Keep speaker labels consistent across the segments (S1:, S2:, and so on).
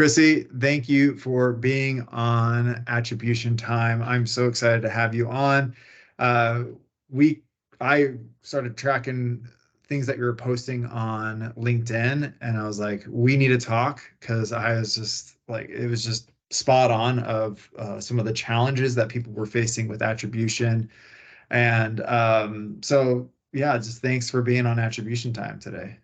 S1: Crissy, thank you for being on Attribution Time. I'm so excited to have you on. Uh, we, I started tracking things that you were posting on LinkedIn, and I was like, we need to talk because I was just like, it was just spot on of some of the challenges that people were facing with attribution. And yeah, just thanks for being on Attribution Time today.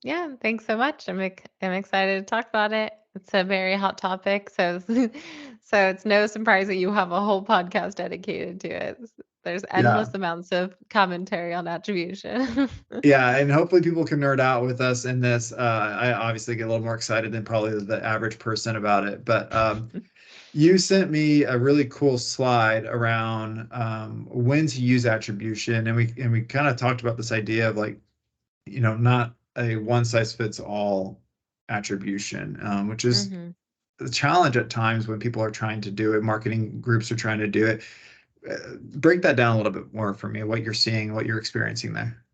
S2: Yeah, thanks so much. I'm excited to talk about it. It's a very hot topic, so so it's no surprise that you have a whole podcast dedicated to it. There's
S1: Yeah.
S2: endless amounts of commentary on attribution.
S1: Yeah, and hopefully people can nerd out with us in this. I obviously get a little more excited than probably the average person about it, but you sent me a really cool slide around when to use attribution, and we kind of talked about this idea of like, not a one size fits all attribution, which is
S2: hmm
S1: the challenge at times when people are trying to do it, marketing groups are trying to do it. Break that down a little bit more for me, what you're seeing, what you're experiencing there.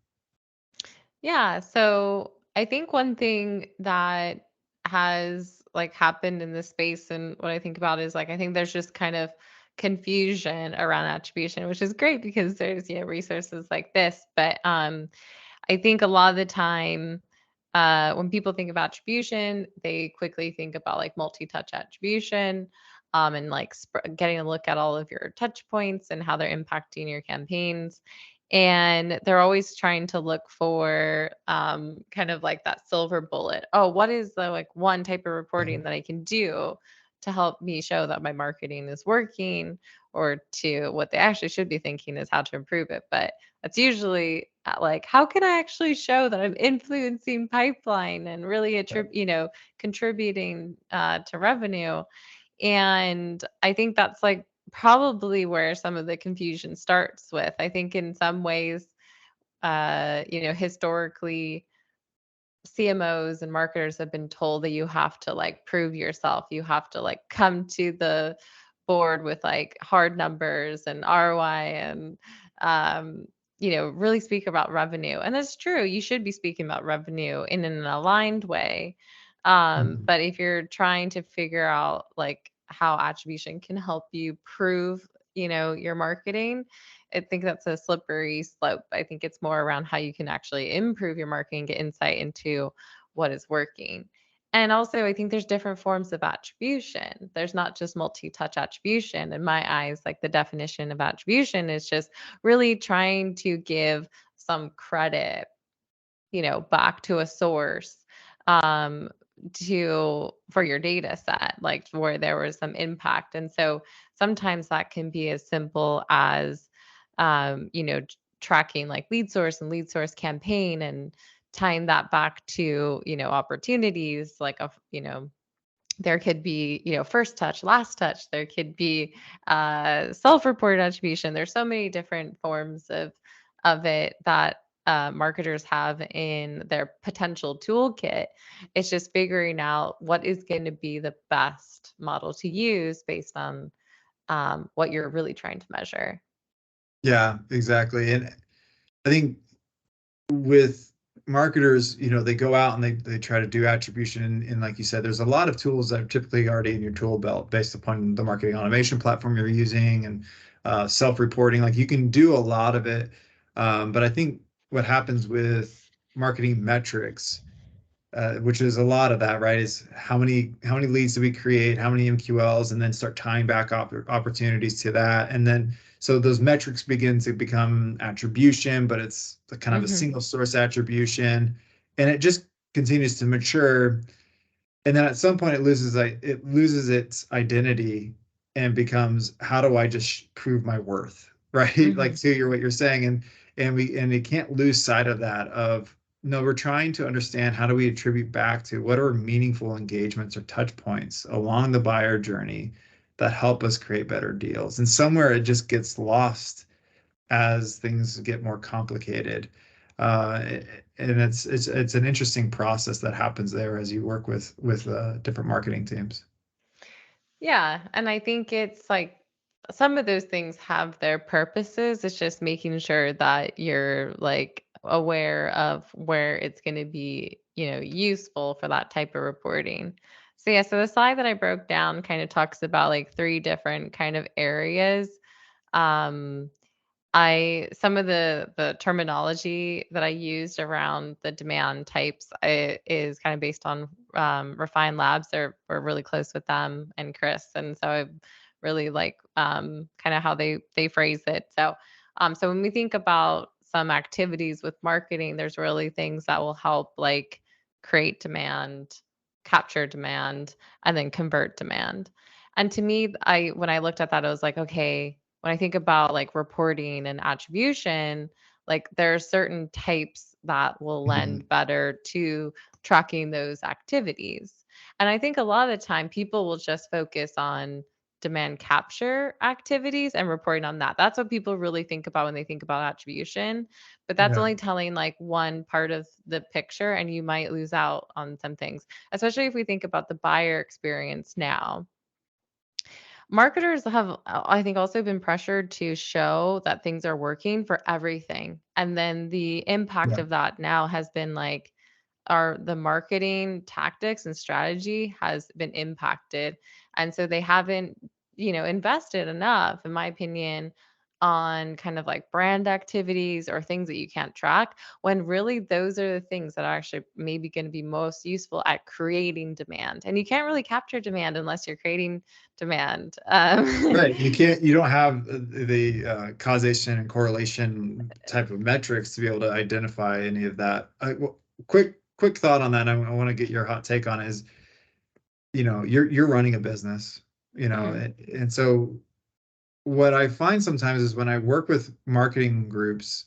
S2: Yeah, so I think one thing that has like happened in this space and what I think about is like I think there's just kind of confusion around attribution, which is great because there's resources like this, but I think a lot of the time, when people think about attribution, they quickly think about like multi-touch attribution, and like getting a look at all of your touch points and how they're impacting your campaigns. And they're always trying to look for kind of like that silver bullet. Oh, what is the like one type of reporting that I can do to help me show that my marketing is working? Or to what they actually should be thinking is how to improve it. But that's usually like, how can I actually show that I'm influencing pipeline and really contributing to revenue? And I think that's like probably where some of the confusion starts with. I think in some ways, historically, CMOs and marketers have been told that you have to like prove yourself. You have to like come to the board with like hard numbers and ROI and really speak about revenue. And that's true. You should be speaking about revenue in an aligned way.
S1: Mhm.
S2: But if you're trying to figure out like how attribution can help you prove, your marketing, I think that's a slippery slope. I think it's more around how you can actually improve your marketing, get insight into what is working. And also, I think there's different forms of attribution. There's not just multi touch attribution. In my eyes, like the definition of attribution is just really trying to give some credit, back to a source, um, for your data set, like where there was some impact. And so sometimes that can be as simple as, tracking like lead source and lead source campaign and tying that back to, opportunities like there could be, first touch, last touch. There could be self-reported attribution. There's so many different forms of it that marketers have in their potential toolkit. It's just figuring out what is going to be the best model to use based on what you're really trying to measure.
S1: Yeah, exactly. And I think with marketers, they go out and they try to do attribution. And like you said, there's a lot of tools that are typically already in your tool belt based upon the marketing automation platform you're using and self-reporting. Like you can do a lot of it. But I think what happens with marketing metrics, which is a lot of that, right? Is how many leads do we create, how many MQLs, and then start tying back opportunities to that, and then so those metrics begin to become attribution, but it's the kind of a
S2: hmm
S1: single source attribution, and it just continues to mature, and then at some point it loses its identity and becomes how do I just prove my worth, right? Like
S2: hmm
S1: to what you're saying, and we can't lose sight of that of no, we're trying to understand how do we attribute back to what are meaningful engagements or touch points along the buyer journey that help us create better deals, and somewhere it just gets lost as things get more complicated. Uh, and it's an interesting process that happens there as you work with different marketing teams.
S2: Yeah, and I think it's like some of those things have their purposes. It's just making sure that you're like aware of where it's going to be, useful for that type of reporting. So the slide that I broke down kind of talks about like three different kind of areas. Um, I some of the terminology that I used around the demand types is kind of based on Refined Labs. We're really close with them and Chris, and so I really like kind of how they phrase it. So when we think about some activities with marketing, there's really things that will help like create demand, capture demand, and then convert demand. And to me, I when I looked at that, I was like, okay, when I think about like reporting and attribution, like there are certain types that will
S1: Mhm.
S2: lend better to tracking those activities. And I think a lot of the time people will just focus on demand capture activities and reporting on that. That's what people really think about when they think about attribution. But that's
S1: Yeah,
S2: only telling like one part of the picture, and you might lose out on some things, especially if we think about the buyer experience now. Marketers have, I think, also been pressured to show that things are working for everything. And then the impact
S1: yeah,
S2: of that now has been like, our the marketing tactics and strategy has been impacted. And so they haven't, invested enough, in my opinion, on kind of like brand activities or things that you can't track, when really those are the things that are actually maybe going to be most useful at creating demand. And you can't really capture demand unless you're creating demand.
S1: right. You don't have the causation and correlation type of metrics to be able to identify any of that. Well, quick thought on that. I want to get your hot take on it. Is you're running a business,
S2: Mhm,
S1: and so what I find sometimes is when I work with marketing groups,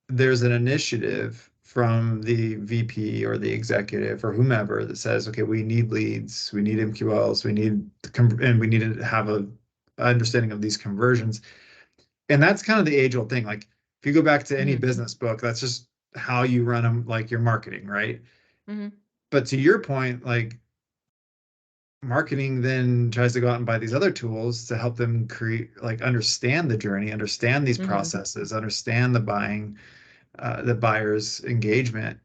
S1: there's an initiative from the VP or the executive or whomever that says, okay, we need leads, we need MQLs, and we need to have a understanding of these conversions. And that's kind of the age-old thing. Like if you go back to any
S2: mhm,
S1: business book, that's just how you run them, like your marketing, right?
S2: mhm,
S1: But to your point, like marketing then tries to go out and buy these other tools to help them create, like, understand the journey, understand these
S2: mhm,
S1: processes, understand the buyer's engagement.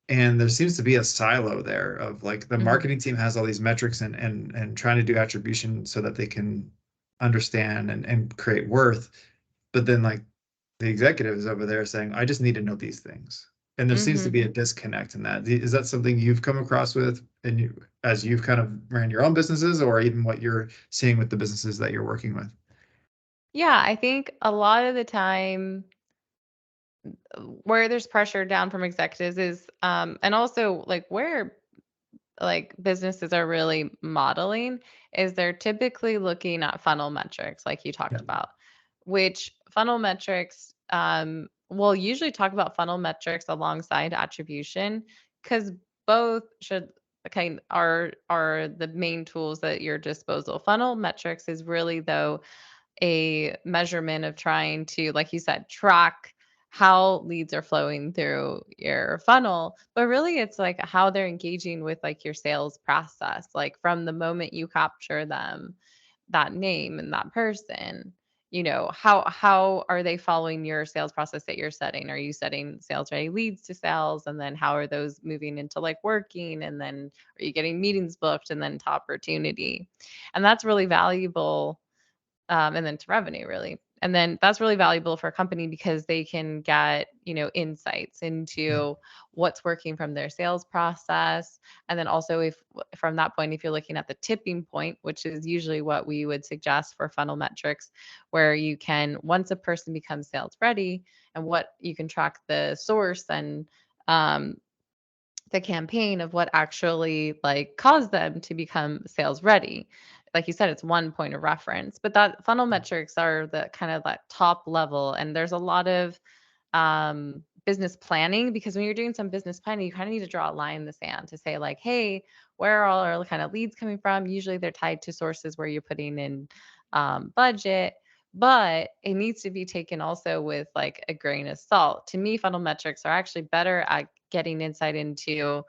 S1: And there seems to be a silo there of like the
S2: mhm,
S1: marketing team has all these metrics and trying to do attribution so that they can understand and create worth. But then like the executives over there saying, I just need to know these things. And there seems to
S2: mhm.
S1: be a disconnect in that. Is that something you've come across with and as you've kind of ran your own businesses, or even what you're seeing with the businesses that you're working with?
S2: Yeah, I think a lot of the time where there's pressure down from executives is, and also like where like businesses are really modeling is they're typically looking at funnel metrics like you
S1: Yeah.
S2: talked about, which funnel metrics, we'll usually talk about funnel metrics alongside attribution, because both should are the main tools at your disposal. Funnel metrics is really though a measurement of trying to, like you said, track how leads are flowing through your funnel. But really, it's like how they're engaging with like your sales process, like from the moment you capture them, that name and that person. How are they following your sales process that you're setting? Are you setting sales ready leads to sales? And then how are those moving into like working? And then are you getting meetings booked and then to opportunity? And that's really valuable, and then to revenue really. And then that's really valuable for a company because they can get, insights
S1: Yeah.
S2: into what's working from their sales process. And then also if from that point, if you're looking at the tipping point, which is usually what we would suggest for funnel metrics, where you can, once a person becomes sales ready, and what you can track the source and um, the campaign of what actually like caused them to become sales ready. Like you said, it's one point of reference, but that funnel metrics are the kind of that top level. And there's a lot of business planning, because when you're doing some business planning, you kind of need to draw a line in the sand to say like, hey, where are all our kind of leads coming from? Usually they're tied to sources where you're putting in budget, but it needs to be taken also with like a grain of salt. To me, funnel metrics are actually better at getting insight into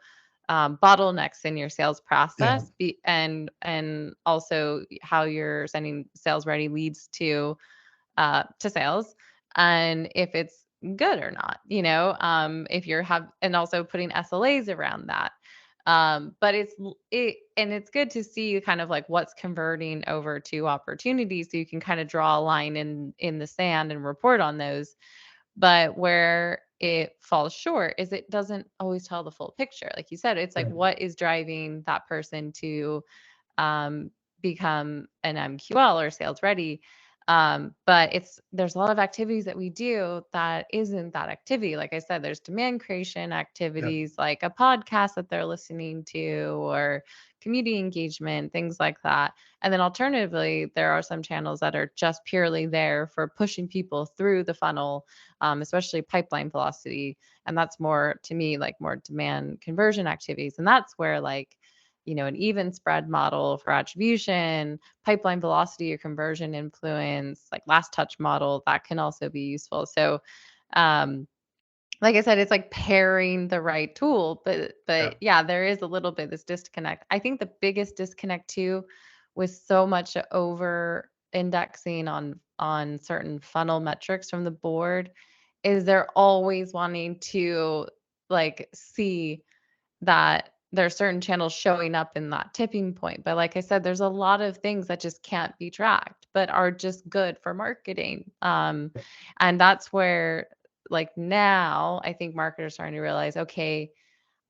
S2: bottlenecks in your sales
S1: Yeah.
S2: process, and also how you're sending sales ready leads to sales, and if it's good or not, if you're have and also putting SLAs around that. But it's good to see kind of like what's converting over to opportunities, so you can kind of draw a line in the sand and report on those. But where it falls short is it doesn't always tell the full picture. Like you said, it's like,
S1: Right.
S2: what is driving that person to um, become an MQL or sales ready? But there's a lot of activities that we do that isn't that activity. Like I said, there's demand creation
S1: Yeah.
S2: activities like a podcast that they're listening to, or community engagement, things like that. And then alternatively, there are some channels that are just purely there for pushing people through the funnel, especially pipeline velocity. And that's more, to me, like more demand conversion activities. And that's where, like, an even spread model for attribution, pipeline velocity or conversion influence, like last touch model, that can also be useful. So, um, like I said, it's like pairing the right tool,
S1: Yeah.
S2: but yeah, there is a little bit this disconnect. I think the biggest disconnect too, with so much over indexing on certain funnel metrics from the board, is they're always wanting to like see that there are certain channels showing up in that tipping point. But like I said, there's a lot of things that just can't be tracked, but are just good for marketing. And that's where, like now, I think marketers are starting to realize, okay,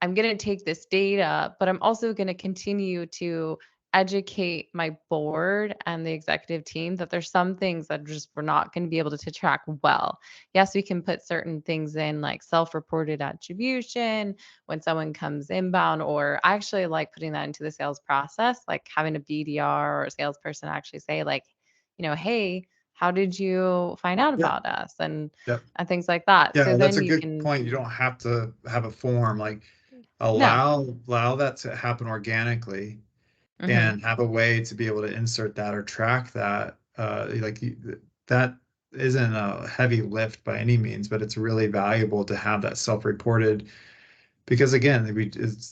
S2: I'm going to take this data, but I'm also going to continue to educate my board and the executive team that there's some things that just we're not going to be able to track well. Yes, we can put certain things in like self-reported attribution when someone comes inbound, or I actually like putting that into the sales process, like having a BDR or a salesperson actually say like, hey, how did you find out
S1: Yeah.
S2: about us?
S1: Yeah.
S2: And things like that.
S1: Yeah.
S2: So
S1: Well, that's
S2: then
S1: a
S2: you
S1: good
S2: can,
S1: point. You don't have to have a form. Like
S2: no.
S1: allow that to happen organically,
S2: Hmm.
S1: and have a way to be able to insert that or track that. That isn't a heavy lift by any means, but it's really valuable to have that self-reported, because again,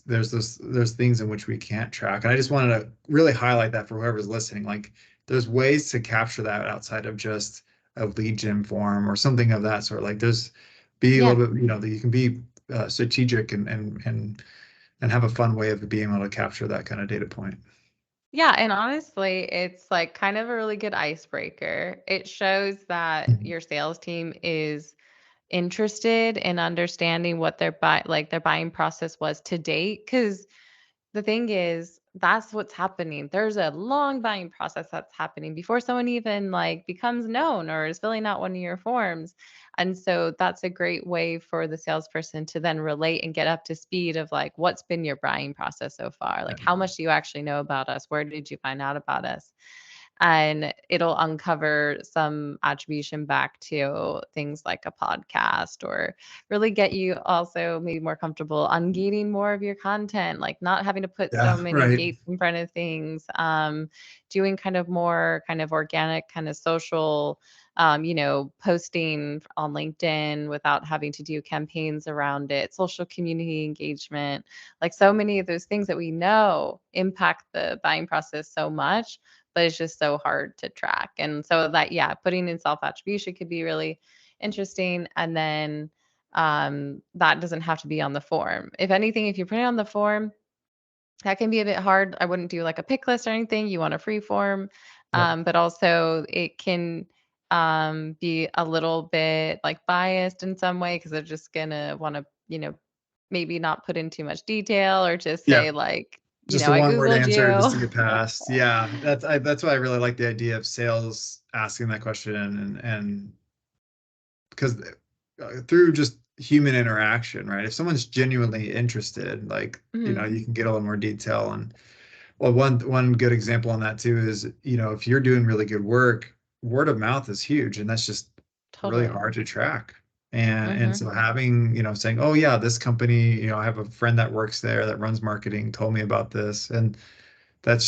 S1: there's things in which we can't track. And I just wanted to really highlight that for whoever's listening. Like there's ways to capture that outside of just a lead gen form or something of that sort. Like there's be a
S2: Yeah.
S1: little bit, that you can be strategic and have a fun way of being able to capture that kind of data point.
S2: Yeah, and honestly, it's like kind of a really good icebreaker. It shows that
S1: Mhm.
S2: your sales team is interested in understanding what their buying process was to date. Because the thing is, that's what's happening. There's a long buying process that's happening before someone even like becomes known or is filling out one of your forms. And so that's a great way for the salesperson to then relate and get up to speed of like, what's been your buying process so far?
S1: Yeah.
S2: Like, how much do you actually know about us? Where did you find out about us? And it'll uncover some attribution back to things like a podcast, or really get you also maybe more comfortable ungating more of your content, like not having to put so
S1: Yeah,
S2: many
S1: right.
S2: gates in front of things, doing kind of more kind of organic kind of social, posting on LinkedIn without having to do campaigns around it, social community engagement, like so many of those things that we know impact the buying process so much, but it's just so hard to track. And so that, yeah, putting in self attribution could be really interesting. And then that doesn't have to be on the form. If anything, if you put it on the form, that can be a bit hard. I wouldn't do like a pick list or anything. You want a free form,
S1: Yep.
S2: but also it can be a little bit like biased in some way because they're just gonna want to, maybe not put in too much detail or just
S1: Yeah.
S2: say like,
S1: Just a
S2: I
S1: one word
S2: Googled
S1: answer just to
S2: you.
S1: get past. Yeah. That's why I really like the idea of sales asking that question, and because through just human interaction, right? If someone's genuinely interested, like,
S2: Mhm.
S1: you can get a little more detail. And well, one good example on that too is, if you're doing really good work, word of mouth is huge, and that's just really
S2: Totally.
S1: hard to track. And
S2: Mhm.
S1: so having, saying, oh yeah, this company, I have a friend that works there that runs marketing, told me about this, and that's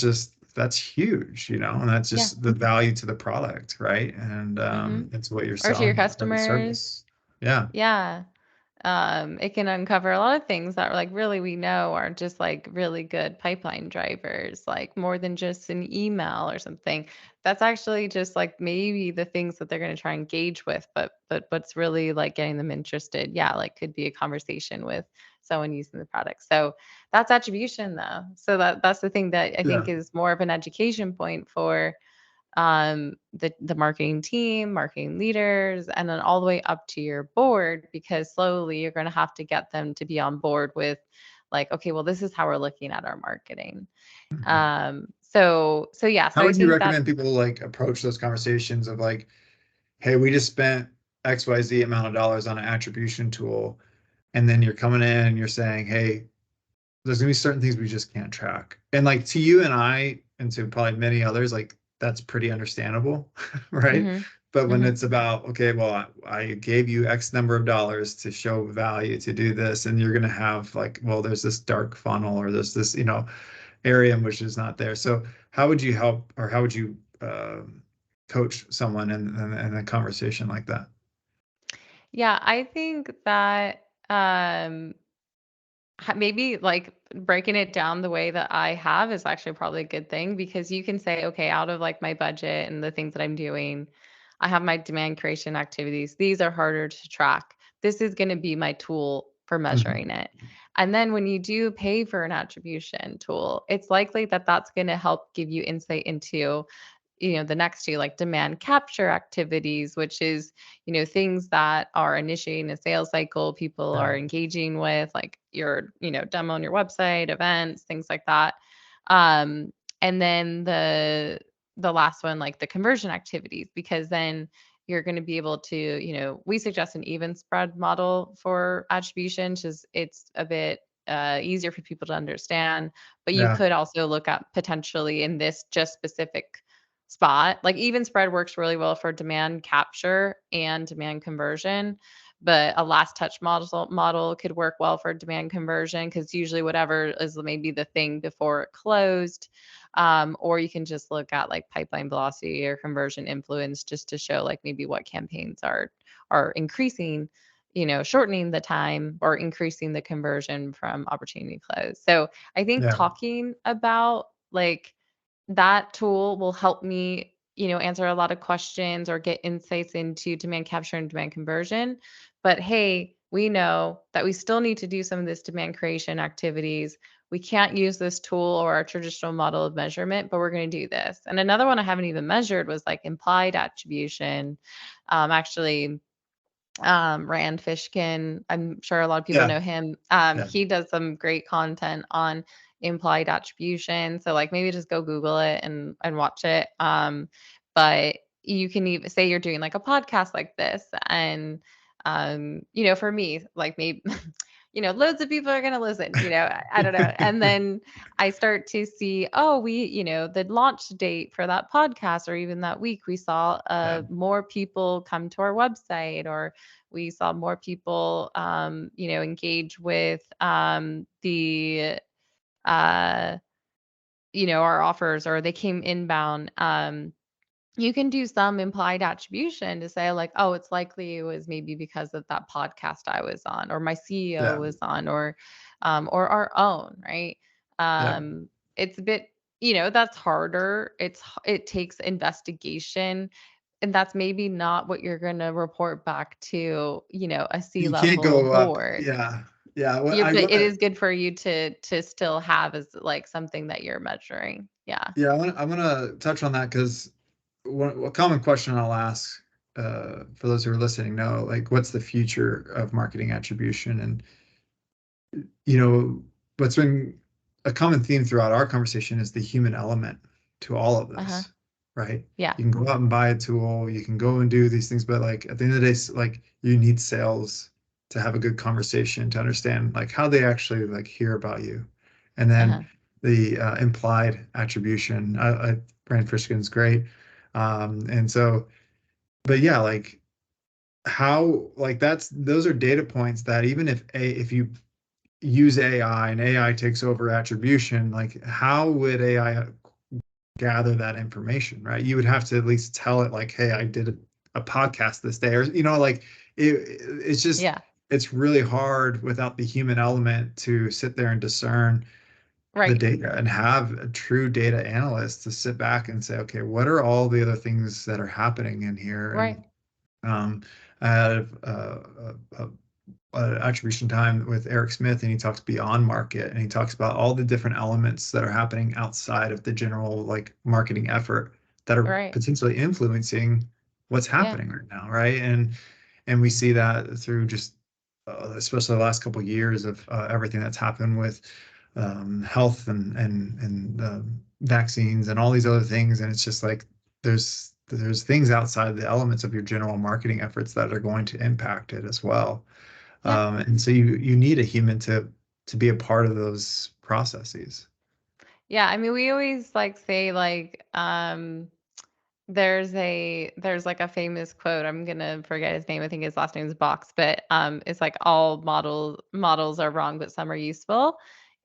S1: huge, and that's
S2: Yeah.
S1: just the value to the product, right? And
S2: Mhm.
S1: it's what you're
S2: Or to your
S1: selling, or the
S2: customers.
S1: service. Yeah.
S2: Yeah. it can uncover a lot of things that like really we know are just like really good pipeline drivers, like more than just an email or something. That's actually just like maybe the things that they're going to try and engage with, but what's really like getting them interested, yeah, like could be a conversation with someone using the product. So that's attribution though. So that's the thing that I
S1: Yeah.
S2: think is more of an education point for the marketing team, marketing leaders, and then all the way up to your board, because slowly you're going to have to get them to be on board with like, okay, well, this is how we're looking at our marketing.
S1: Mhm.
S2: So yeah, so
S1: How
S2: I
S1: would you
S2: think that
S1: recommend people like approach those conversations of like, hey, we just spent XYZ amount of dollars on an attribution tool, and then you're coming in and you're saying, hey, there's gonna be certain things we just can't track. And like to you and I, and to probably many others, like that's pretty understandable, right?
S2: hmm
S1: But when
S2: hmm
S1: it's about, okay, well, I gave you X number of dollars to show value to do this, and you're gonna have like, well, there's this dark funnel or there's this, area in which is not there. So how would you help, or how would you coach someone in a conversation like that?
S2: yeah, I think that maybe like breaking it down the way that I have is actually probably a good thing, because you can say, okay, out of like my budget and the things that I'm doing, I have my demand creation activities. These are harder to track. This is going to be my tool for
S1: Mhm.
S2: measuring it. And then when you do pay for an attribution tool, it's likely that that's going to help give you insight into the next two, like demand capture activities, which is things that are initiating a sales cycle, people
S1: Yeah,
S2: are engaging with, like your demo on your website, events, things like that. And then the last one, like the conversion activities, because then you're going to be able to, we suggest an even spread model for attribution, because it's a bit easier for people to understand. But you
S1: yeah,
S2: could also look at potentially in this just specific spot. Like even spread works really well for demand capture and demand conversion, but a last touch model could work well for demand conversion, because usually whatever is maybe the thing before it closed. Or you can just look at like pipeline velocity or conversion influence, just to show like maybe what campaigns are increasing, shortening the time or increasing the conversion from opportunity to close. So I think
S1: yeah,
S2: talking about like that tool will help me, answer a lot of questions or get insights into demand capture and demand conversion. But hey, we know that we still need to do some of this demand creation activities. We can't use this tool or our traditional model of measurement, but we're going to do this. And another one I haven't even measured was like implied attribution. Actually, Rand Fishkin. I'm sure a lot of people
S1: yeah,
S2: know him.
S1: yeah.
S2: He does some great content on implied attribution. So like maybe just go Google it and watch it. But you can even say you're doing like a podcast like this, and for me, like maybe loads of people are going to listen, I don't know. And then I start to see, oh, the launch date for that podcast, or even that week, we saw
S1: Yeah.
S2: more people come to our website, or we saw more people, engage with the, uh, our offers, or they came inbound. You can do some implied attribution to say like, oh, it's likely it was maybe because of that podcast I was on, or my CEO
S1: Yeah.
S2: was on, or our own, right?
S1: Yeah.
S2: It's a bit, that's harder. It takes investigation, and that's maybe not what you're going to report back to, a
S1: You can't
S2: C-level
S1: go up.
S2: board.
S1: Yeah. Yeah. What
S2: Yeah,
S1: I
S2: but
S1: want
S2: it
S1: to,
S2: is good for you to still have as like something that you're measuring. Yeah.
S1: yeah, I want to touch on that because a common question I'll ask for those who are listening know, like, what's the future of marketing attribution? And, you know, what's been a common theme throughout our conversation is the human element to all of
S2: Uh-huh.
S1: this, right?
S2: Yeah.
S1: You can go out and buy a tool, you can go and do these things, but like at the end of the day, like you need sales to have a good conversation to understand like how they actually like hear about you. And then
S2: Uh-huh.
S1: the implied attribution, Brand Frischkin's great. And so, but yeah, like how, like those are data points that even if you use AI and AI takes over attribution, like how would AI gather that information, right? You would have to at least tell it like, hey, I did a podcast this day, or like it's just
S2: Yeah.
S1: it's really hard without the human element to sit there and discern the
S2: Right.
S1: data and have a true data analyst to sit back and say, okay, what are all the other things that are happening in here?
S2: Right.
S1: And I had attribution time with Eric Smith, and he talks beyond market, and he talks about all the different elements that are happening outside of the general like marketing effort that are
S2: Right.
S1: potentially influencing what's
S2: Yeah.
S1: happening right now, right? And we see that through just especially the last couple of years of everything that's happened with health and vaccines and all these other things, and it's just like there's things outside the elements of your general marketing efforts that are going to impact it as well.
S2: Yeah.
S1: And so you need a human to be a part of those processes.
S2: Yeah. I mean, we always like say like there's like a famous quote. I'm gonna forget his name. I think his last name is Box, but it's like all models are wrong, but some are useful.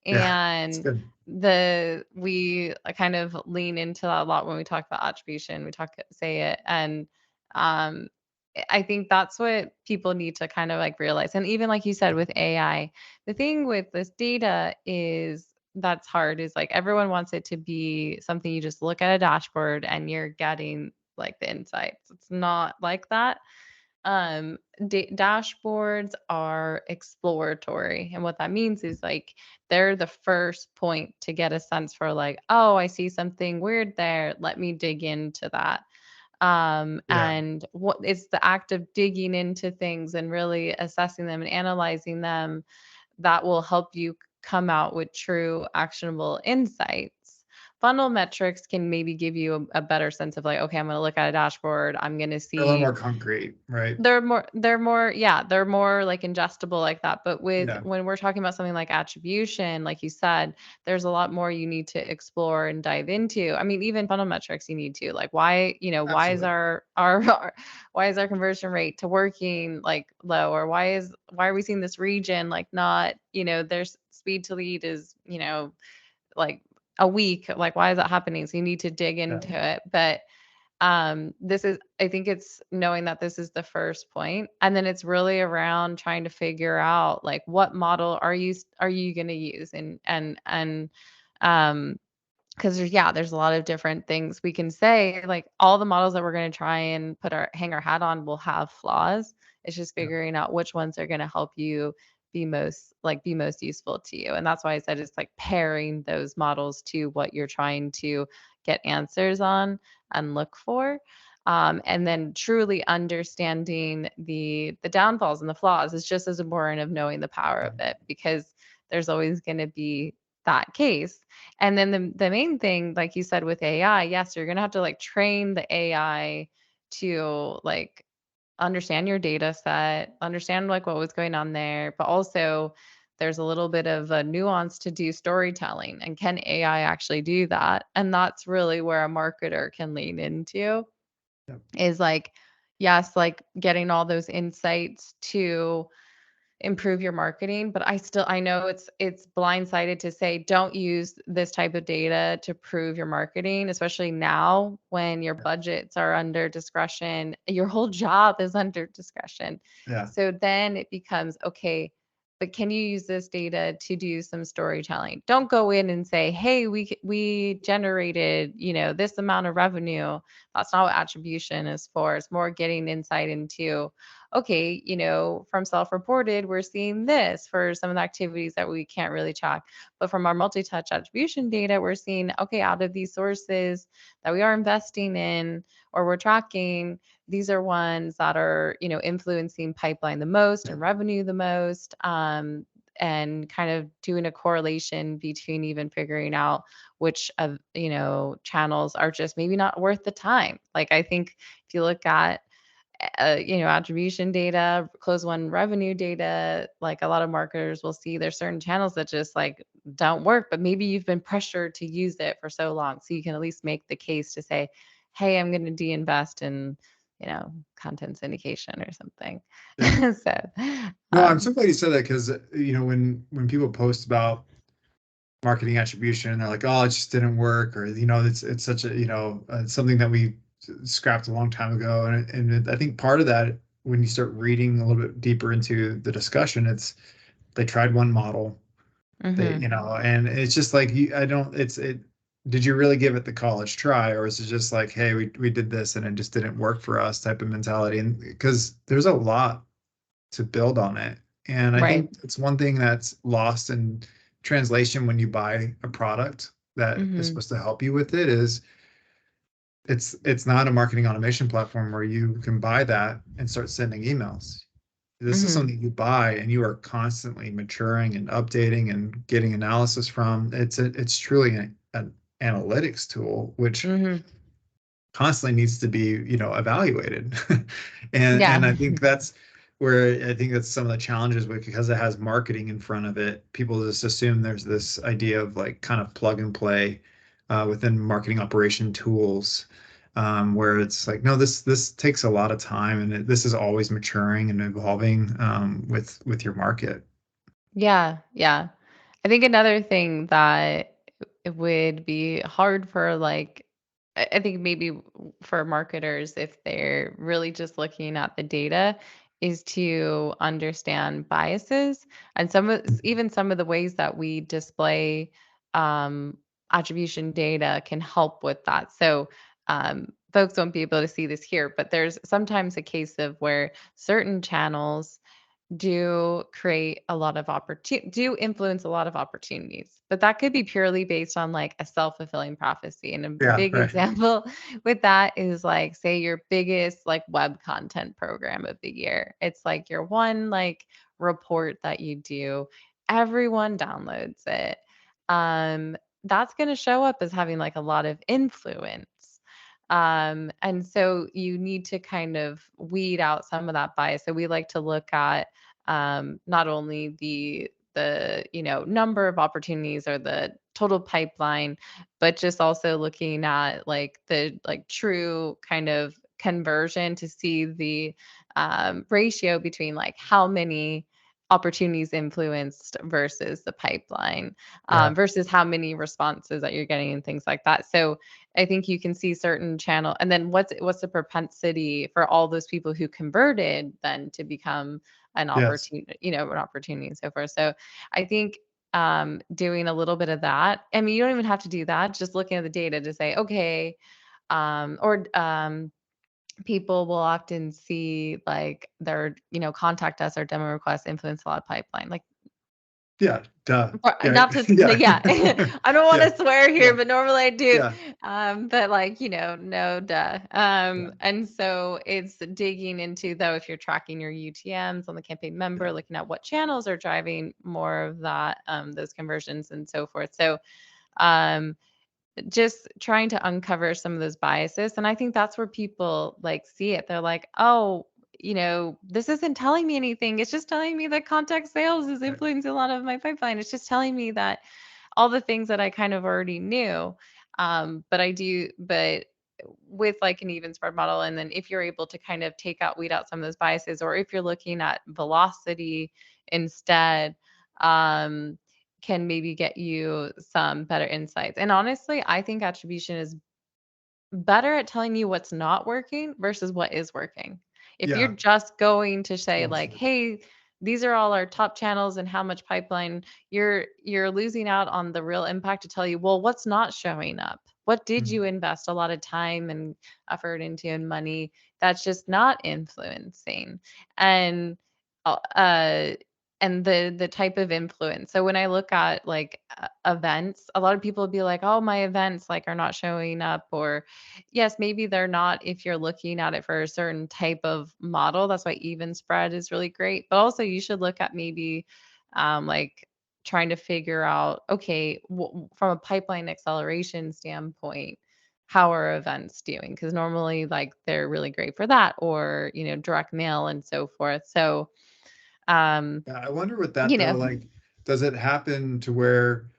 S1: Yeah, it's
S2: And
S1: good.
S2: we kind of lean into that a lot when we talk about attribution. We talk say it, and um, I think that's what people need to kind of like realize. And even like you said with AI, the thing with this data is that's hard is like everyone wants it to be something you just look at a dashboard and you're getting like the insights. It's not like that. Dashboards are exploratory, and what that means is like they're the first point to get a sense for like, oh, I see something weird there, let me dig into that.
S1: Yeah,
S2: And what it's the act of digging into things and really assessing them and analyzing them that will help you come out with true actionable insights. Funnel metrics can maybe give you a better sense of like, okay, I'm going to look at a dashboard. I'm going to
S1: they're a little
S2: see
S1: more concrete, right?
S2: they're more like ingestible like that. But with
S1: Yeah,
S2: when we're talking about something like attribution, like you said, there's a lot more you need to explore and dive into. I mean, even funnel metrics you need to. Like why, why is
S1: absolutely.
S2: our why is our conversion rate to working like low? Or why are we seeing this region like not, their speed to lead is, like a week. Like why is that happening? So you need to dig
S1: Yeah,
S2: into it. But this is I think it's knowing that this is the first point, and then it's really around trying to figure out like what model are you going to use, and um because there's a lot of different things we can say. Like all the models that we're going to try and hang our hat on will have flaws. It's just
S1: yeah,
S2: figuring out which ones are going to help you be most useful to you. And that's why I said it's like pairing those models to what you're trying to get answers on and look for. And then truly understanding the downfalls and the flaws is just as important of knowing the power
S1: yeah,
S2: of it, because there's always going to be that case. And then the main thing, like you said with AI, yes, you're gonna have to like train the AI to like understand your data set, understand like what was going on there, but also there's a little bit of a nuance to do storytelling. And can AI actually do that? And that's really where a marketer can lean into
S1: yeah,
S2: is like, yes, like getting all those insights to improve your marketing, but I know it's blindsided to say don't use this type of data to prove your marketing, especially now when your
S1: yeah,
S2: budgets are under discretion, your whole job is under discretion.
S1: yeah,
S2: So then it becomes okay, but can you use this data to do some storytelling? Don't go in and say, "Hey, we generated, this amount of revenue." That's not what attribution is for. It's more getting insight into okay, from self reported, we're seeing this for some of the activities that we can't really track. But from our multi touch attribution data, we're seeing, okay, out of these sources that we are investing in or we're tracking, these are ones that are, influencing pipeline the most
S1: yeah,
S2: and revenue the most. And kind of doing a correlation between even figuring out which of channels are just maybe not worth the time. Like I think if you look at attribution data, close one revenue data, like a lot of marketers will see there's certain channels that just like don't work, but maybe you've been pressured to use it for so long. So you can at least make the case to say, hey, I'm going to de-invest in, content syndication or something.
S1: yeah.
S2: So,
S1: No, I'm so glad you said that because when people post about marketing attribution, they're like, "Oh, it just didn't work," or it's such a it's something that we scrapped a long time ago, and I think part of that when you start reading a little bit deeper into the discussion, they tried one model, they,
S2: Mm-hmm.
S1: and it's just like I don't, did you really give it the college try, or is it just like, hey, we did this and it just didn't work for us type of mentality? And because there's a lot to build on it. And I
S2: Right.
S1: think it's one thing that's lost in translation when you buy a product that is
S2: Mm-hmm.
S1: supposed to help you with it is it's not a marketing automation platform where you can buy that and start sending emails. This is
S2: Mm-hmm.
S1: something you buy and you are constantly maturing and updating and getting analysis from. It's truly an analytics tool, which
S2: Mm-hmm.
S1: constantly needs to be, evaluated. And
S2: Yeah.
S1: I think that's where I think that's some of the challenges with, because it has marketing in front of it. People just assume there's this idea of like kind of plug and play within marketing operation tools, where it's like, no, this takes a lot of time, and this is always maturing and evolving with your market.
S2: Yeah. Yeah. I think another thing that it would be hard for like I think maybe for marketers if they're really just looking at the data is to understand biases and even some of the ways that we display um, attribution data can help with that. So folks won't be able to see this here, but there's sometimes a case of where certain channels do create a lot of do influence a lot of opportunities. But that could be purely based on like a self-fulfilling prophecy. And a
S1: Yeah,
S2: big
S1: right.
S2: example with that is like say your biggest like web content program of the year. It's like your one like report that you do, everyone downloads it. That's going to show up as having like a lot of influence. And so you need to kind of weed out some of that bias. So we like to look at not only the number of opportunities or the total pipeline, but just also looking at like the like true kind of conversion to see the ratio between like how many opportunities influenced versus the pipeline
S1: Yeah,
S2: versus how many responses that you're getting and things like that. So I think you can see certain channel and then what's the propensity for all those people who converted then to become an
S1: yes,
S2: opportunity, an opportunity and so forth. So I think doing a little bit of that. I mean, you don't even have to do that. Just looking at the data to say, okay, or people will often see like their, contact us or demo requests influence a lot of pipeline. Like
S1: yeah, duh, yeah,
S2: not to
S1: yeah,
S2: yeah. I don't want
S1: yeah,
S2: to swear here,
S1: yeah,
S2: but normally I do.
S1: yeah,
S2: But like, no duh.
S1: yeah,
S2: And so it's digging into though if you're tracking your UTMs on the campaign member,
S1: yeah,
S2: looking at what channels are driving more of that, those conversions and so forth. So um just trying to uncover some of those biases. And I think that's where people like see it. They're like, oh, this isn't telling me anything. It's just telling me that contact sales is
S1: right.
S2: influencing a lot of my pipeline. It's just telling me that all the things that I kind of already knew. But with like an even spread model, and then if you're able to kind of weed out some of those biases, or if you're looking at velocity instead, um, can maybe get you some better insights. And honestly, I think attribution is better at telling you what's not working versus what is working. If you're
S1: Yeah,
S2: just going to say
S1: well
S2: like,
S1: said.
S2: "Hey, these are all our top channels and how much pipeline," you're losing out on the real impact to tell you, "Well, what's not showing up? What did
S1: Mhm.
S2: you invest a lot of time and effort into and money that's just not influencing?" And uh uh, and the type of influence. So when I look at like events, a lot of people will be like, "Oh, my events like are not showing up," or yes, maybe they're not if you're looking at it for a certain type of model. That's why even spread is really great. But also, you should look at maybe like trying to figure out, okay, from a pipeline acceleration standpoint, how are events doing? Because normally, like, they're really great for that, or, direct mail and so forth. So, um,
S1: Yeah, I wonder with that
S2: you
S1: though,
S2: know,
S1: like, does it happen to where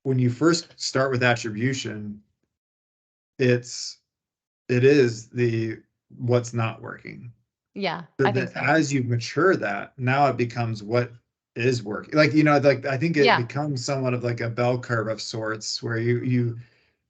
S1: when you first start with attribution, it's it is the what's not working.
S2: yeah, I
S1: But
S2: think
S1: then
S2: so.
S1: as you mature that, now it becomes what is working. Like, like I think it
S2: Yeah.
S1: becomes somewhat of like a bell curve of sorts where you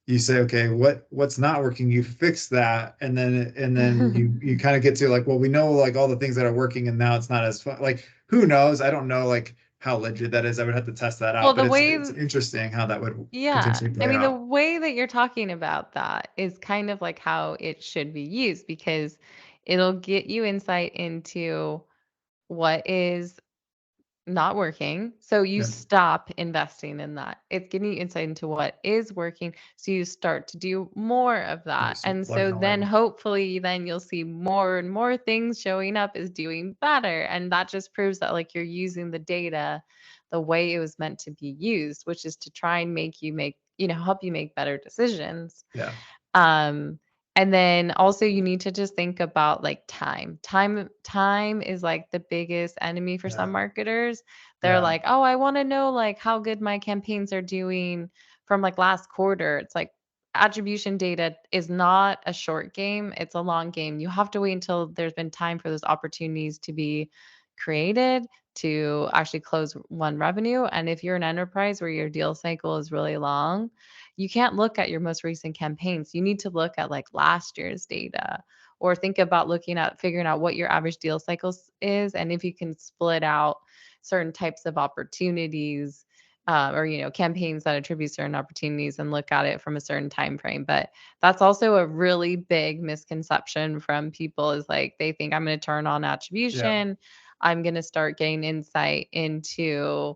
S1: you say, okay, what's not working? You fix that, and then you kind of get to like, well, we know like all the things that are working, and now it's not as fun. Like, who knows? I don't know like how legit that is. I would have to test that
S2: Well,
S1: out, but
S2: the
S1: it's
S2: way
S1: interesting how that would
S2: Yeah.
S1: potentially
S2: I
S1: play
S2: mean, the
S1: out.
S2: way that you're talking about that is kind of like how it should be used because it'll get you insight into what is not working. So you
S1: Yeah,
S2: stop investing in that. It's getting you insight into what is working. So you start to do more of
S1: you
S2: that.
S1: start
S2: And so
S1: plugging
S2: then
S1: away.
S2: hopefully then you'll see more and more things showing up as doing better. And that just proves that like you're using the data the way it was meant to be used, which is to try and help you make better decisions.
S1: Yeah,
S2: Um, and then also you need to just think about like time. Time is like the biggest enemy for some
S1: yeah,
S2: marketers. They're
S1: yeah,
S2: like, "Oh, I want to know like how good my campaigns are doing from like last quarter." It's like attribution data is not a short game, it's a long game. You have to wait until there's been time for those opportunities to be created to actually close one revenue. And if you're an enterprise where your deal cycle is really long, you can't look at your most recent campaigns. You need to look at like last year's data or think about looking at figuring out what your average deal cycles is and if you can split out certain types of opportunities or campaigns that attribute certain opportunities and look at it from a certain time frame. But that's also a really big misconception from people is like they think I'm going to turn on
S1: yeah.
S2: attribution, I'm going to start getting insight into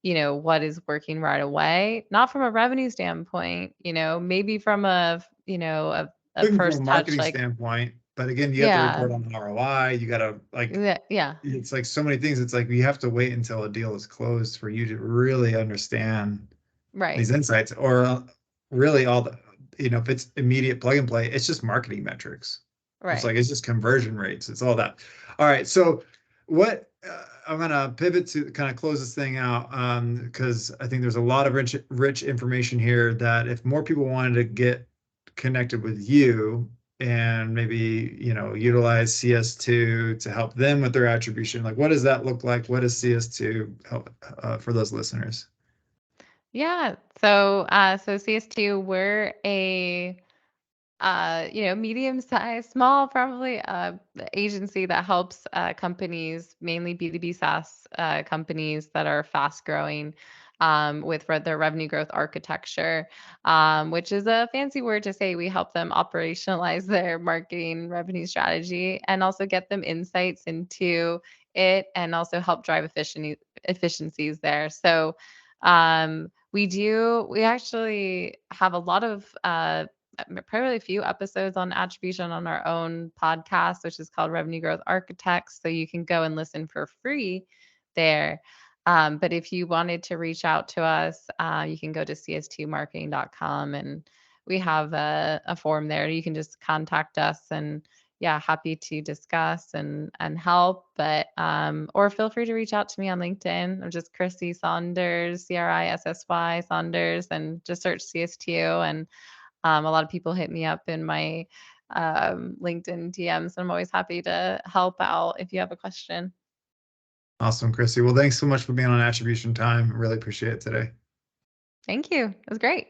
S2: what is working right away, not from a revenue standpoint, maybe from a
S1: Looking from a
S2: first touch,
S1: marketing
S2: like,
S1: standpoint, but again, you have to
S2: yeah,
S1: report on the ROI. You gotta like,
S2: yeah, yeah,
S1: it's like so many things. It's like you have to wait until a deal is closed for you to really understand
S2: right,
S1: these insights, or really all the, if it's immediate plug and play, it's just marketing metrics. It's
S2: right.
S1: like, it's just conversion rates. It's all that. All right. So what, I'm gonna pivot to kind of close this thing out, because I think there's a lot of rich information here that if more people wanted to get connected with you and maybe, utilize CS2 to help them with their attribution, like what does that look like? What does CS2 help, for those listeners?
S2: Yeah. So CS2, we're a medium sized, small, probably agency that helps companies, mainly B2B SaaS companies that are fast growing with their revenue growth architecture, which is a fancy word to say we help them operationalize their marketing revenue strategy and also get them insights into it and also help drive efficiencies there. So we actually have a lot of probably a few episodes on attribution on our own podcast, which is called Revenue Growth Architects. So you can go and listen for free there. But if you wanted to reach out to us, you can go to cs2marketing.com and we have a form there. You can just contact us and yeah, happy to discuss and help. But or feel free to reach out to me on LinkedIn. I'm just Crissy Saunders, Crissy Saunders, and just search CS2 and a lot of people hit me up in my LinkedIn DMs. I'm always happy to help out if you have a question.
S1: Awesome, Crissy. Well, thanks so much for being on Attribution Time. Really appreciate it today.
S2: Thank you. It was great.